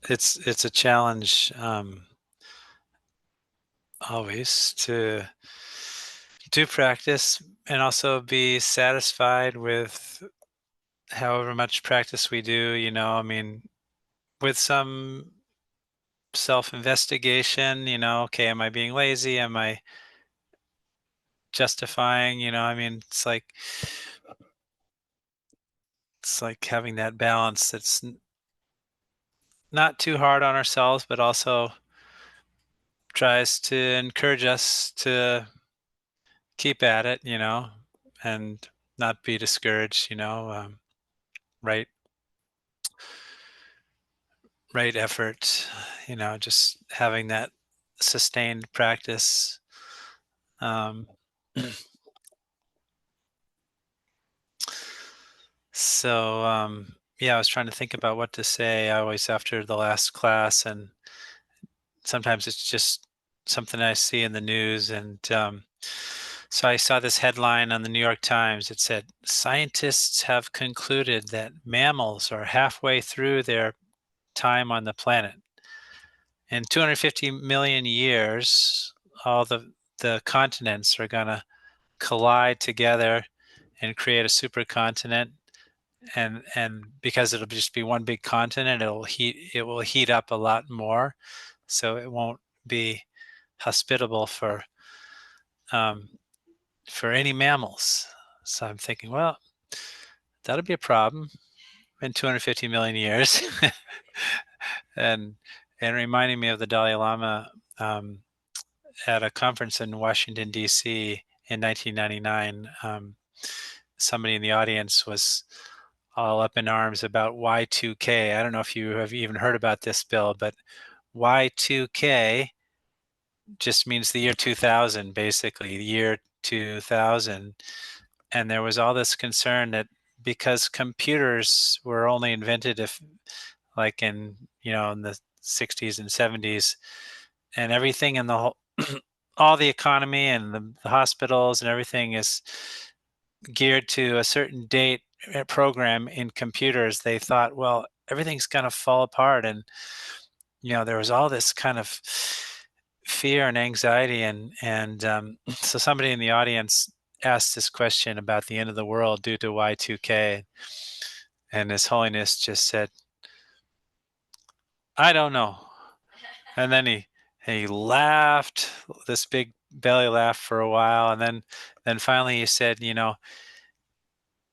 It's a challenge, always to do practice and also be satisfied with however much practice we do, I mean, with some self-investigation, okay, am I being lazy? Am I justifying? I mean, it's like having that balance that's not too hard on ourselves, but also tries to encourage us to keep at it, and not be discouraged, right, right effort, just having that sustained practice. Um, yeah, I was trying to think about what to say. I always after the last class, and sometimes it's just something I see in the news. And so I saw this headline on the New York Times. It said, "Scientists have concluded that mammals are halfway through their time on the planet. In 250 million years, all the continents are going to collide together and create a supercontinent. And because it'll just be one big continent, it will heat up a lot more, so it won't be hospitable um, for any mammals." So I'm thinking, well, that'll be a problem in 250 million years. and and reminding me of the Dalai Lama, um, at a conference in Washington D.C. in 1999. Somebody in the audience was all up in arms about Y2K. I don't know if you have even heard about this, Bill, but Y2K just means the year 2000, basically, the year 2000. And there was all this concern that because computers were only invented if like in the 60s and 70s, and everything in the whole all the economy and the hospitals and everything is geared to a certain date, program in computers, they thought, well, everything's going to fall apart. And there was all this kind of fear and anxiety, and so somebody in the audience asked this question about the end of the world due to Y2K, and His Holiness just said, "I don't know." And then he laughed, this big belly laugh for a while, and then finally he said,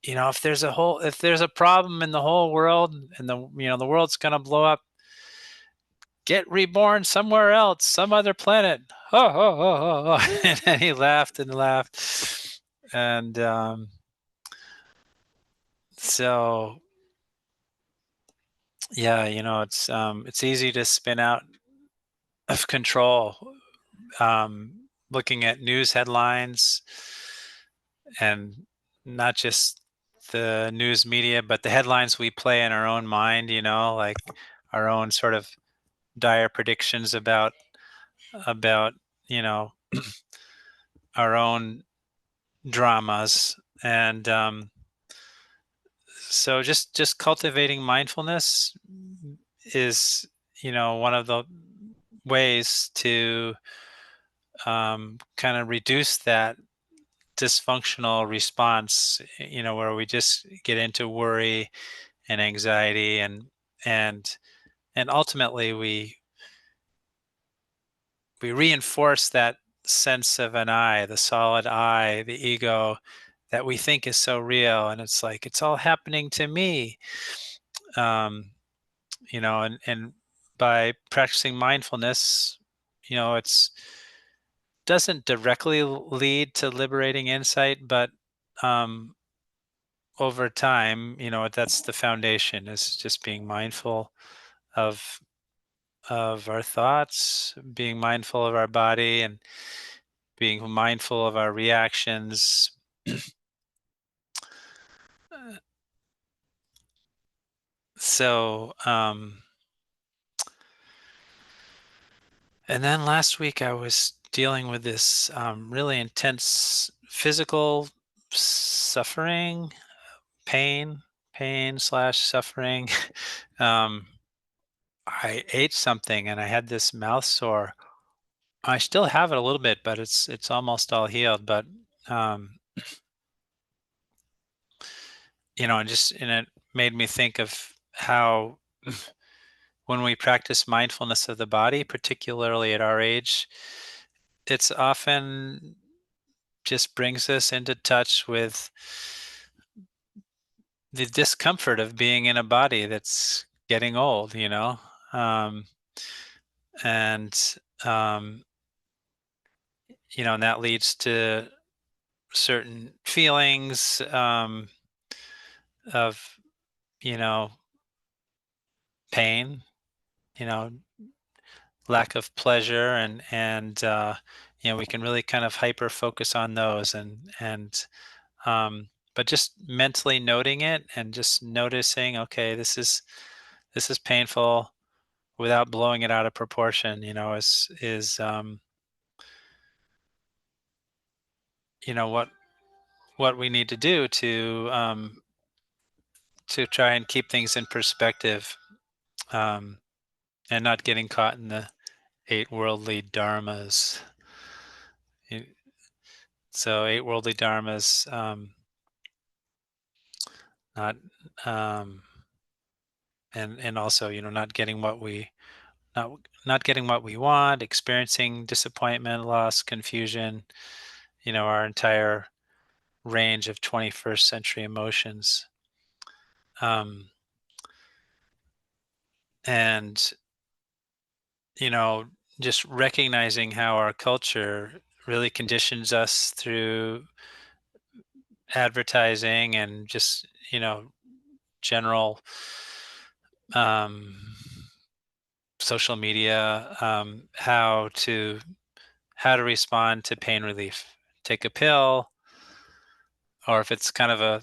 if there's a problem in the whole world, and the world's going to blow up, get reborn somewhere else, some other planet. Oh, oh, oh, oh, oh. And then he laughed and laughed. And so, yeah, it's easy to spin out of control, looking at news headlines, and not just the news media, but the headlines we play in our own mind, like our own sort of dire predictions about you know our own dramas. And so just cultivating mindfulness is one of the ways to kind of reduce that dysfunctional response, where we just get into worry and anxiety, and and ultimately we reinforce that sense of an I, the solid I, the ego that we think is so real. And it's like, it's all happening to me. And by practicing mindfulness, it's doesn't directly lead to liberating insight, but um, over time, that's the foundation, is just being mindful of our thoughts, being mindful of our body, and being mindful of our reactions. Uh, So, and then last week I was dealing with this really intense physical suffering, pain, pain slash suffering. um, I ate something and I had this mouth sore. I still have it a little bit, but it's almost all healed. But um, and it made me think of how when we practice mindfulness of the body, particularly at our age, it's often just brings us into touch with the discomfort of being in a body that's getting old, um, and um, and that leads to certain feelings of you know pain, you know lack of pleasure, and we can really kind of hyper focus on those, and but just mentally noting it and just noticing, okay, this is painful, without blowing it out of proportion, is what we need to do to try and keep things in perspective, um, and not getting caught in the eight worldly dharmas. Y- So eight worldly dharmas, not um, and also not getting not not getting what we want, experiencing disappointment, loss, confusion. Our entire range of 21st century emotions. Um, and you know just recognizing how our culture really conditions us through advertising and just general um, social media, how to respond to pain relief, take a pill, or if it's kind of a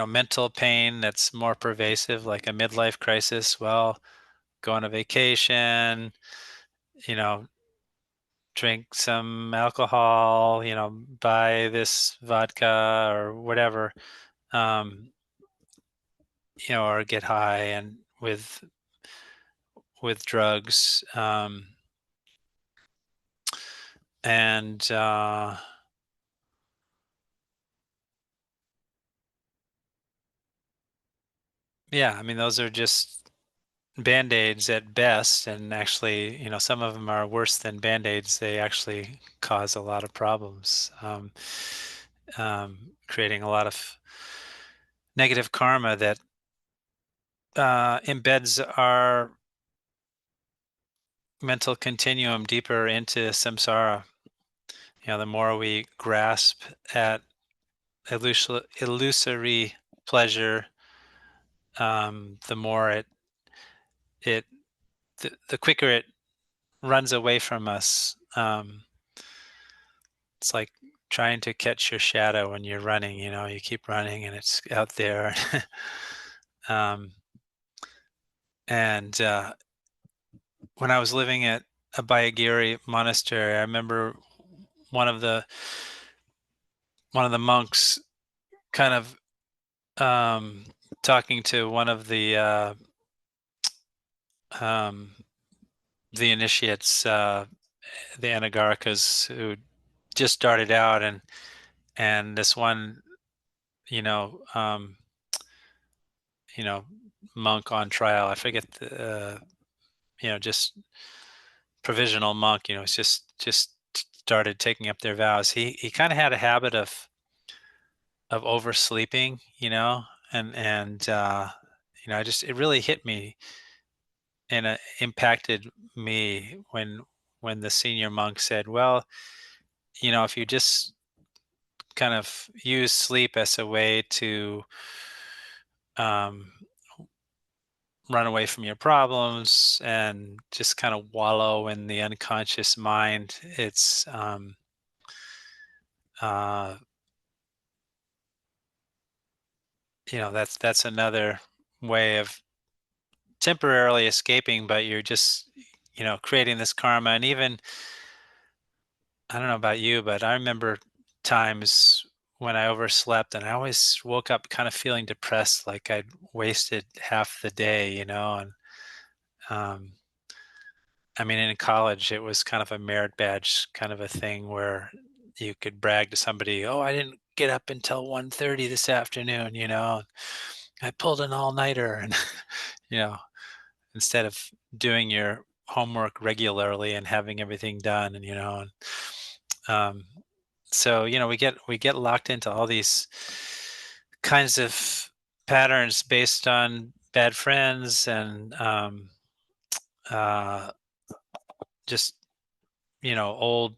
mental pain that's more pervasive, like a midlife crisis, well, go on a vacation, you know drink some alcohol, buy this vodka or whatever, um, or get high and with drugs, and yeah, I mean those are just band-aids at best, and actually, some of them are worse than band-aids. They actually cause a lot of problems, creating a lot of negative karma that embeds our mental continuum deeper into samsara. The more we grasp at illusory pleasure, the more it the quicker it runs away from us. It's like trying to catch your shadow when you're running. You keep running and it's out there. um, and when I was living at a Bayagiri monastery, I remember one of the one of the monks kind of talking to one of um, the initiates, the anagarikas who just started out, and this one, you know, um, you know, monk on trial. I forget just provisional monk. It's just started taking up their vows. He kind of had a habit of oversleeping, and I just it really hit me and impacted me when the senior monk said, "Well, if you just kind of use sleep as a way to um, run away from your problems and just kind of wallow in the unconscious mind, uh, that's another way of temporarily escaping, but you're just creating this karma." And even, I don't know about you, but I remember times when I overslept, and I always woke up kind of feeling depressed, like I'd wasted half the day, um, I mean, in college, it was kind of a merit badge kind of a thing where you could brag to somebody, "Oh, I didn't get up until 1:30 this afternoon, I pulled an all-nighter," and, you know, instead of doing your homework regularly and having everything done, um, so, we get locked into all these kinds of patterns based on bad friends and, uh, just, old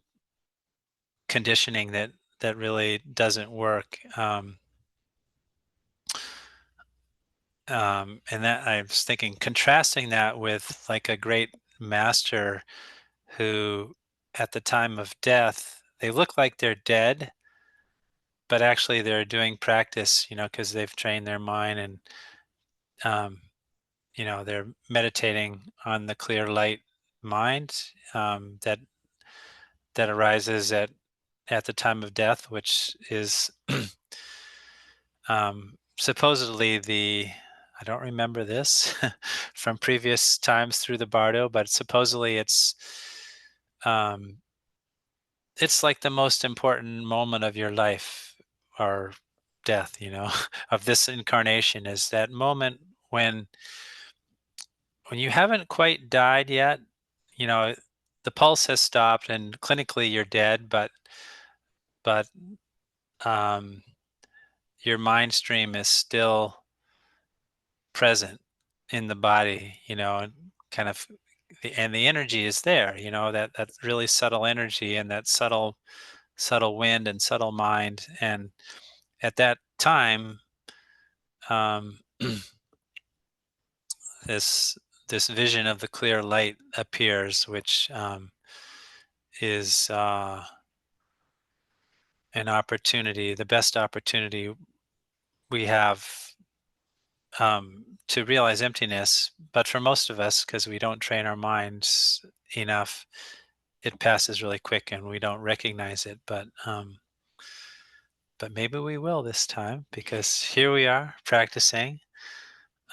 conditioning that really doesn't work. And that I was thinking, contrasting that with like a great master who, at the time of death, they look like they're dead, but actually they're doing practice, because they've trained their mind and, um, they're meditating on the clear light mind, that arises at the time of death, which is supposedly I don't remember this from previous times through the bardo, but supposedly um, it's like the most important moment of your life or death, of this incarnation is that moment when you haven't quite died yet, you know, the pulse has stopped and clinically you're dead, but um, your mind stream is still present in the body, and kind of the energy is there, that really subtle energy and that subtle wind and subtle mind. And at that time, um, this this vision of the clear light appears, which is an opportunity, the best opportunity we have to realize emptiness. But for most of us, because we don't train our minds enough, it passes really quick and we don't recognize it. But maybe we will this time because here we are practicing.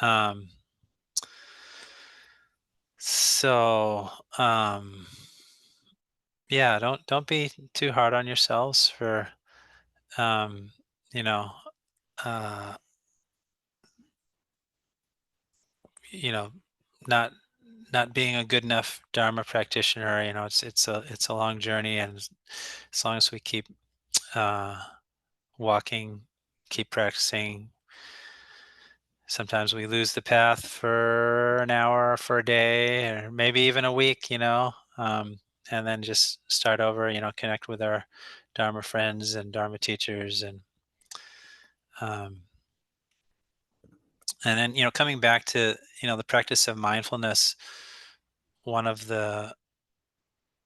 Um, so yeah, don't be too hard on yourselves for um, you know uh, you know not not being a good enough Dharma practitioner. It's a long journey, and as long as we keep uh, walking, keep practicing. Sometimes we lose the path for an hour, for a day, or maybe even a week, and then just start over, connect with our Dharma friends and Dharma teachers. Um, and then, coming back to, the practice of mindfulness, one of the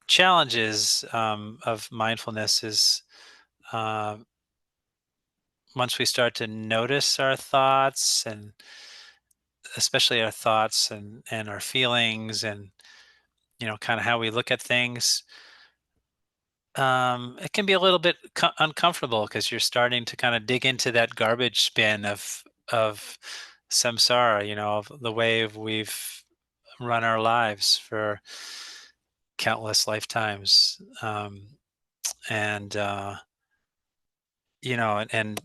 challenges of mindfulness is uh, once we start to notice our thoughts and especially our thoughts and our feelings and kind of how we look at things, it can be a little bit uncomfortable because you're starting to kind of dig into that garbage bin of samsara, of the way we've run our lives for countless lifetimes. And and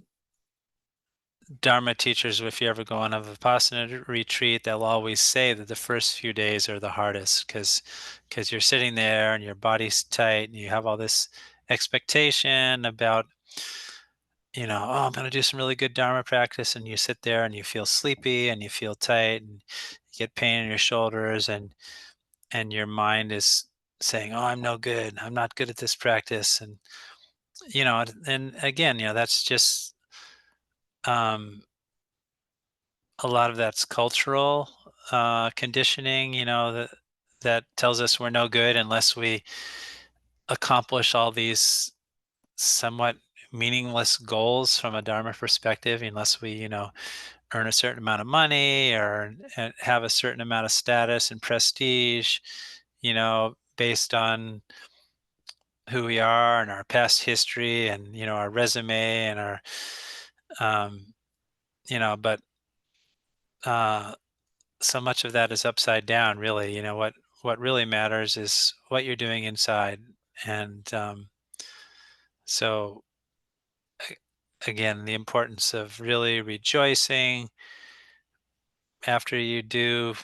Dharma teachers, if you ever go on a Vipassana retreat, they'll always say that the first few days are the hardest because you're sitting there and your body's tight and you have all this expectation about, oh, I'm going to do some really good Dharma practice. And you sit there and you feel sleepy and you feel tight and you get pain in your shoulders and your mind is saying, oh, I'm no good. I'm not good at this practice. And again, that's just, um, a lot of that's cultural conditioning, that tells us we're no good unless we accomplish all these somewhat meaningless goals from a Dharma perspective, unless we, earn a certain amount of money or have a certain amount of status and prestige, based on who we are and our past history and our resume and our um, but uh, so much of that is upside down. Really, what really matters is what you're doing inside, and so again, the importance of really rejoicing after you do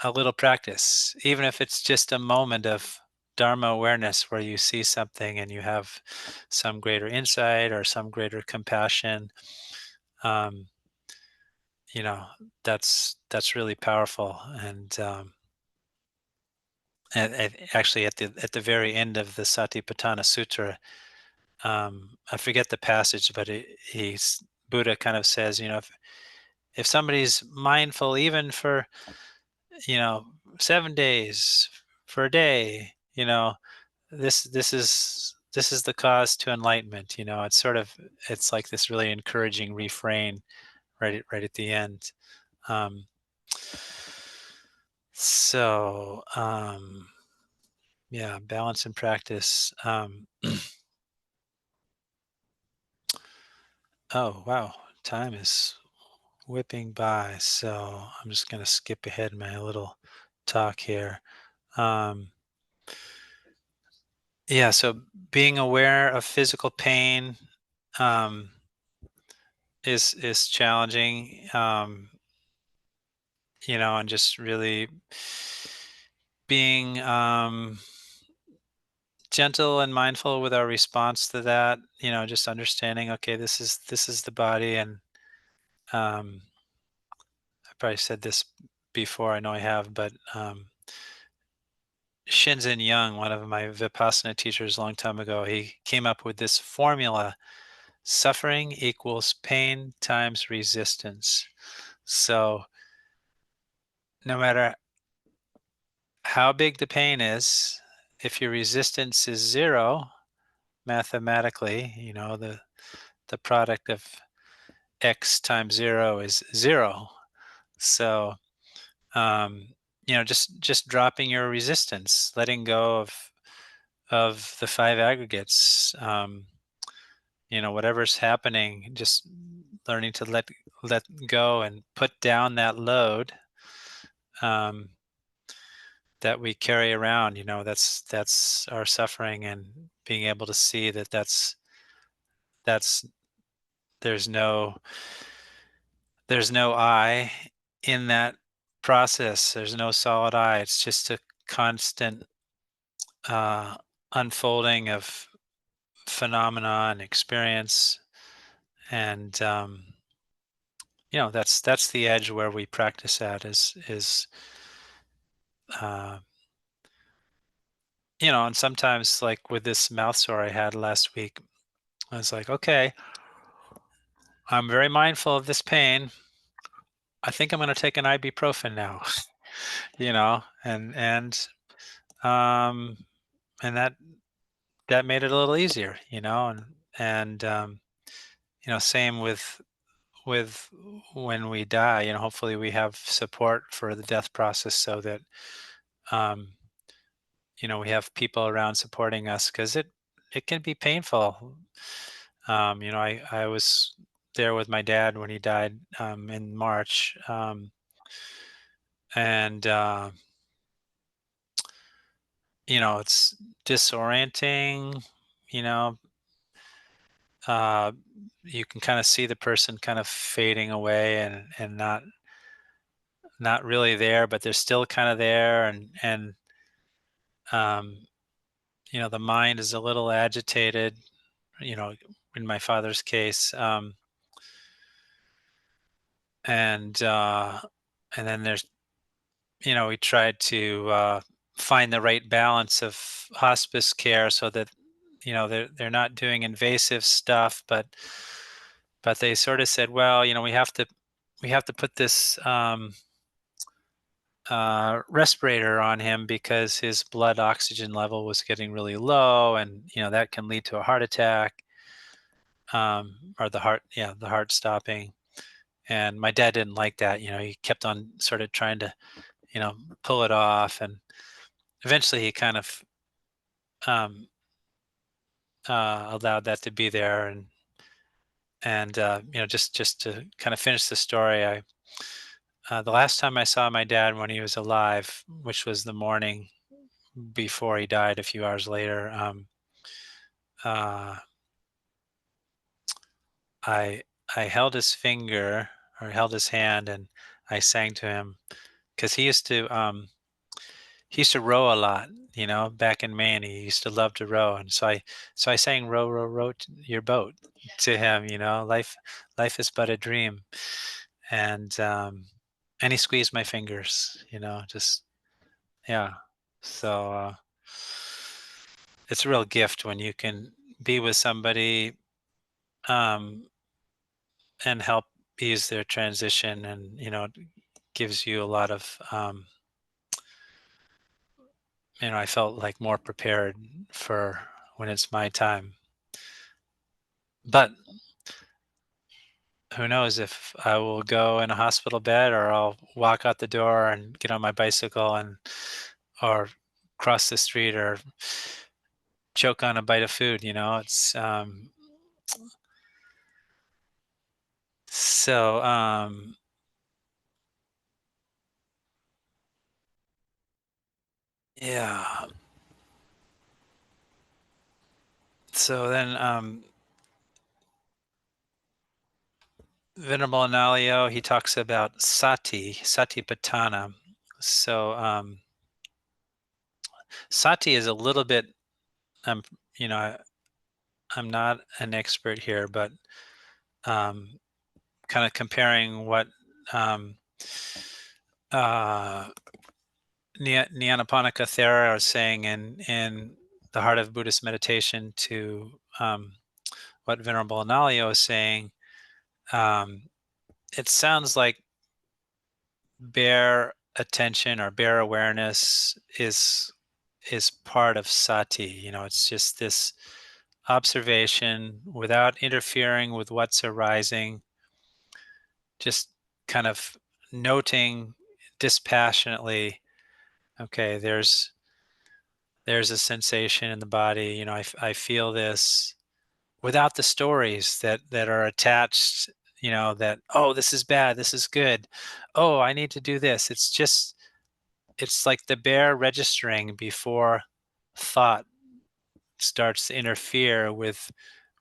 a little practice, even if it's just a moment of Dharma awareness where you see something and you have some greater insight or some greater compassion. Um, you know, that's really powerful. And actually, at the very end of the Satipatthana Sutra, I forget the passage, but Buddha kind of says, if somebody's mindful even for you know 7 days, for a day, this is the cause to enlightenment. It's like this really encouraging refrain right at the end. um so yeah, balance and practice. Oh wow, time is whipping by, so I'm just going to skip ahead my little talk here. um yeah, so being aware of physical pain um is challenging. And just really being gentle and mindful with our response to that. Just understanding, okay, this is the body. And um, I probably said this before. I know I have, but Shinzen Young, one of my Vipassana teachers a long time ago, he came up with this formula: suffering equals pain times resistance. So no matter how big the pain is, if your resistance is zero, mathematically, the product of x times zero is zero. So, just dropping your resistance, letting go of the five aggregates. Whatever's happening, just learning to let go and put down that load um, that we carry around. That's our suffering, and being able to see that that's there's no there's no I in that process. There's no solid I. It's just a constant uh, unfolding of phenomena and experience. And that's the edge where we practice at is uh, and sometimes, like with this mouth sore I had last week, I was like, okay, I'm very mindful of this pain. I think I'm going to take an ibuprofen now. And um, and that made it a little easier. And same with when we die. Hopefully we have support for the death process, so that um, we have people around supporting us, because it can be painful. I was there with my dad when he died in March. And it's disorienting. you know uh, you can kind of see the person kind of fading away, and not really there, but they're still kind of there. And um, the mind is a little agitated, you know in my father's case. And then there's, we tried to find the right balance of hospice care, so that they're not doing invasive stuff, but they sort of said, well, we have to put this respirator on him, because his blood oxygen level was getting really low, and that can lead to a heart attack, or the heart stopping. And my dad didn't like that. He kept on sort of trying to pull it off, and eventually he kind of um, allowed that to be there. And just to kind of finish the story, I the last time I saw my dad when he was alive, which was the morning before he died, a few hours later, uh, I I held his finger or held his hand, and I sang to him because he used to row a lot, back in Maine. He used to love to row, and so I sang "Row, row, row your boat" to him. Life is but a dream, and and he squeezed my fingers. Just yeah. So it's a real gift when you can be with somebody, um, and help ease their transition, and it gives you a lot of I felt like more prepared for when it's my time. But who knows if I will go in a hospital bed, or I'll walk out the door and get on my bicycle and or cross the street, or choke on a bite of food. It's so yeah. So then Venerable Analayo, he talks about satipatthana. So sati is a little bit, um you know I, I'm not an expert here, but um kind of comparing what um, uh, Nyanaponika Thera are saying in the Heart of Buddhist Meditation to what Venerable Analayo is saying. Um, it sounds like bare attention or bare awareness is part of sati. It's just this observation without interfering with what's arising, just kind of noting dispassionately, okay, there's a sensation in the body. I feel this, without the stories that are attached. That, oh, this is bad, this is good, oh, I need to do this. It's like the bare registering before thought starts to interfere with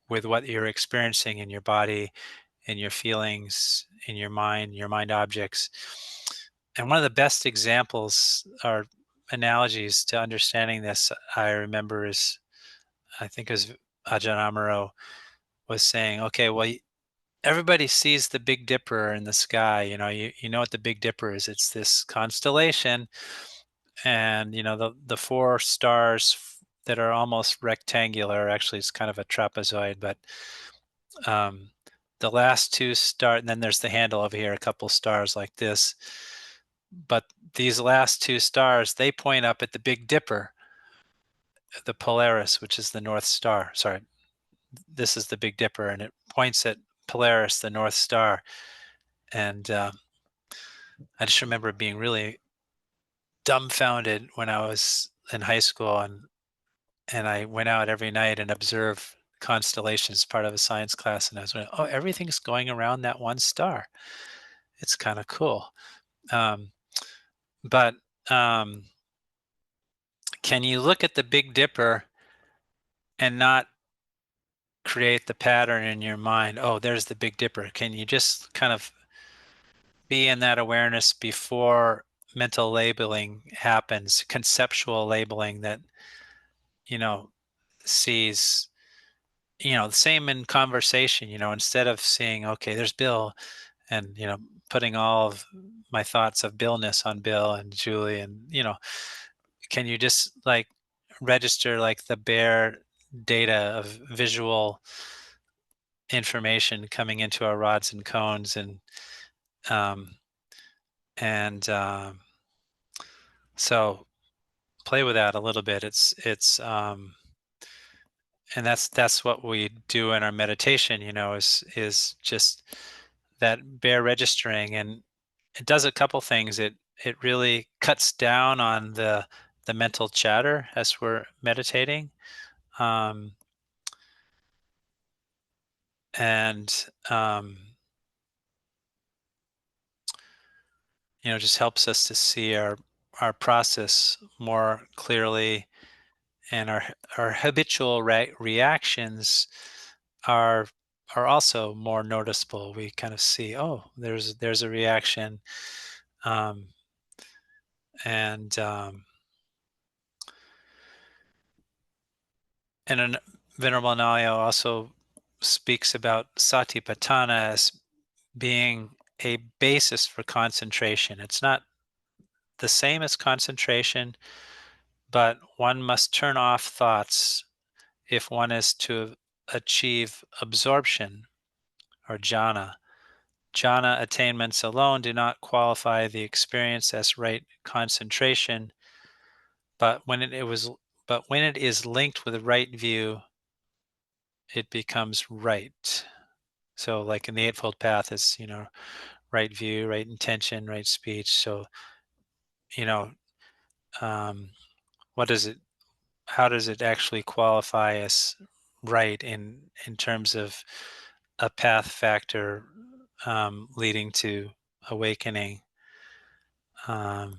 what you're experiencing in your body, in your feelings, in your mind objects. And one of the best examples or analogies to understanding this, I remember, is, I think, as Ajahn Amaro was saying, okay, well, everybody sees the Big Dipper in the sky. You know what the Big Dipper is. It's this constellation, and the four stars that are almost rectangular. Actually, it's kind of a trapezoid, but um, the last two stars, and then there's the handle over here, a couple stars like this. But these last two stars, they point up at the Big Dipper, the Polaris, which is the North Star. Sorry, this is the Big Dipper, and it points at Polaris, the North Star. And I just remember being really dumbfounded when I was in high school, and I went out every night and observed constellations, part of a science class, and I was like, oh, everything's going around that one star. It's kind of cool. Um, but can you look at the Big Dipper and not create the pattern in your mind? Oh, there's the Big Dipper. Can you just kind of be in that awareness before mental labeling happens, conceptual labeling that, you know, sees, the same in conversation, instead of seeing, okay, there's Bill, and, putting all of my thoughts of Billness on Bill and Julie, and, can you just like register like the bare data of visual information coming into our rods and cones, um, and so play with that a little bit. It's and that's what we do in our meditation, is just that bare registering, and it does a couple things. It really cuts down on the mental chatter as we're meditating. Um, and just helps us to see our process more clearly, and our habitual reactions are are also more noticeable. We kind of see, oh, there's a reaction, um, and an Venerable Naya also speaks about satipatthana as being a basis for concentration. It's not the same as concentration, but one must turn off thoughts if one is to achieve absorption or jhana. Jhana attainments alone do not qualify the experience as right concentration, but when it is linked with the right view, it becomes right. So, like in the Eightfold Path, is right view, right intention, right speech. So, you know, um, what does it? How does it actually qualify as right in terms of a path factor leading to awakening? Um,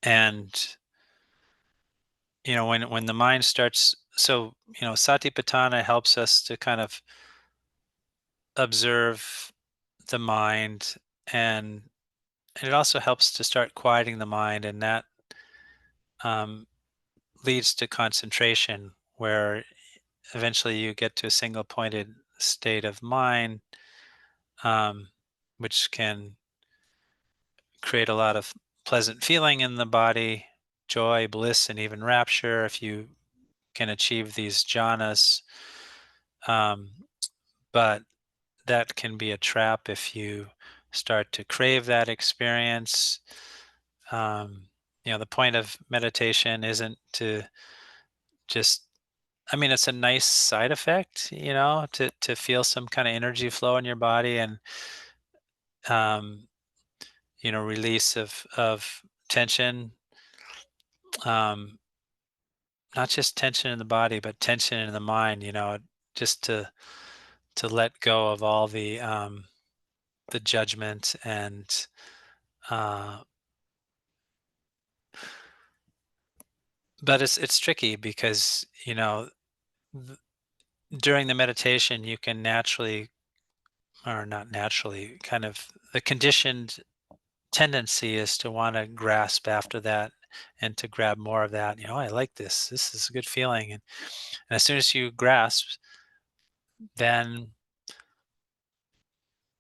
and when the mind starts, so satipatthana helps us to kind of observe the mind, and it also helps to start quieting the mind, and that um, leads to concentration, where eventually you get to a single pointed state of mind, um, which can create a lot of pleasant feeling in the body, joy, bliss, and even rapture if you can achieve these jhanas. Um, but that can be a trap if you start to crave that experience. Um, the point of meditation isn't to just, I mean, it's a nice side effect, to feel some kind of energy flow in your body, and um, release of tension, um, not just tension in the body, but tension in the mind. Just to let go of all the judgment, and uh, but it's tricky because th- during the meditation you can naturally, or not naturally, kind of the conditioned tendency is to want to grasp after that, and to grab more of that. I like this is a good feeling, and as soon as you grasp, then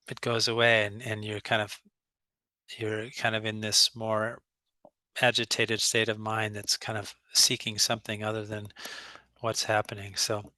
it goes away, and you're kind of in this more agitated state of mind that's kind of seeking something other than what's happening. So